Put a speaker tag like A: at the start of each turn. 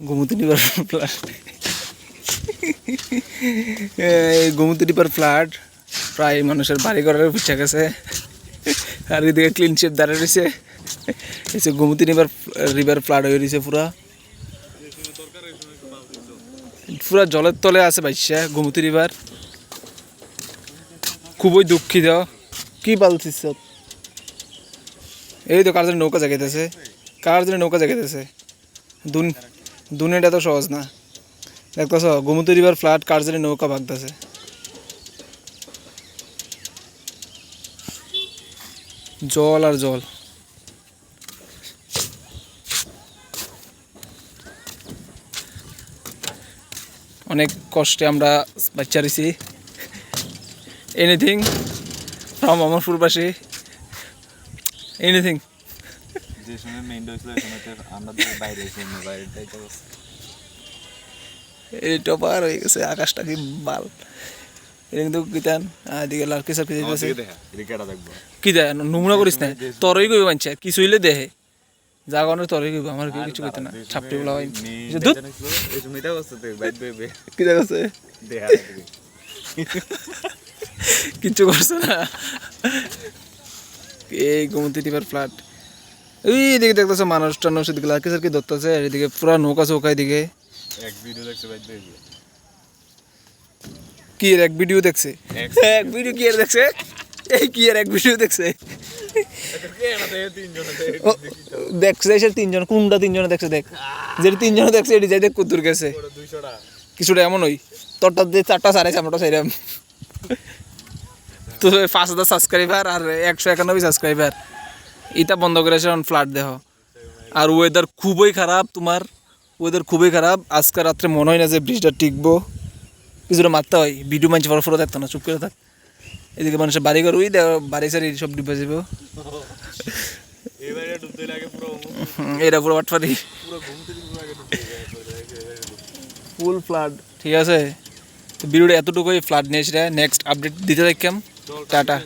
A: Gomti river flood, এই Gomti river flood প্রায় মানুষের বাড়ি ঘরের পুছে গেছে। আর এদিকে ক্লিন শেপ দাঁড়িয়ে রয়েছে, এসে গোমতী রিভার ফ্লাড হয়ে রয়েছে পুরা পুরা জলের তলে আছে বাইশা গোমতী রিভার। খুবই দুঃখিত। কি বলছিস? এই তো কার জন্য নৌকা জাগাইতেছে, কার জন্য নৌকা জাগাইতেছে। দুনিয়াটা তো সহজ না। দেখতেছ গোমতী রিভার ফ্লাড, কার জন্য নৌকা ভাগতেছে। জল আর জল। অনেক কষ্টে আমরা বাচ্চা রয়েছি। এনিথিং ফ্রম অমরপুরবাসী, এনিথিং।
B: যে সময় মেইন হয়েছিল ওই সময়তে আমরা বাইরে এসে বাইরেটাই তো
A: এই টপার হয়ে গেছে, আকাশটা কি বাল। এটা কিন্তু কিতান এদিকে লাল কিসার কিছু আছে কি দেয় নোংরা করিস না, তরই কইব মানছে কিছু হইলে দেহে জাগনের তরই কইব, আমার কিছু কইতে না। ছাপটি গুলা হয় দুধ কি জায়গাছে কিচ্ছু করছে না। এই গোমতী রিভার ফ্লাড। এই দিকে দেখতেছে মানুষ টানুষ এদিকে লাল কিসার কি ধরতেছে, এদিকে পুরা নৌকা চৌকা এদিকে।
B: এক ভিডিও দেখছে ভাই
A: কি এর এক ভিডিও দেখছে, এক ভিডিও কি এর দেখছে, এই কি এর এক ভিডিও দেখছে দেখছে সে তিনজন, কোনটা তিনজনে দেখছে দেখ, যেটা তিনজনে দেখছে এটি যাই দেখ কুদ্দুর গেছে কিছুটা এমন ওই তোরটা দিয়ে 4টা 4.5 আমরা চাইলাম তো 5,000 সাবস্ক্রাইবার আর 191 সাবস্ক্রাইবার। এটা বন্ধ করেছে ফ্লাড দেহ। আর ওয়েদার খুবই খারাপ, তোমার ওয়েদার খুবই খারাপ। আজকে রাত্রে মনে হয় না যে ব্রিজটা টিকবো, কিছুটা মারতে হয়। ভিডিও মানছে পর ফোরা থাকতো না, চুপ করে থাক। এদিকে মানুষের বাড়ি ঘর ওই বাড়ি সারি সব ডুবে যাব। এটা পুরো বাটফারি, ফুল ফ্লাড। ঠিক আছে, ভিডিওটা এতটুকুই, ফ্লাড নিয়ে এসে নেক্সট আপডেট দিতে থাকলাম। টাটা।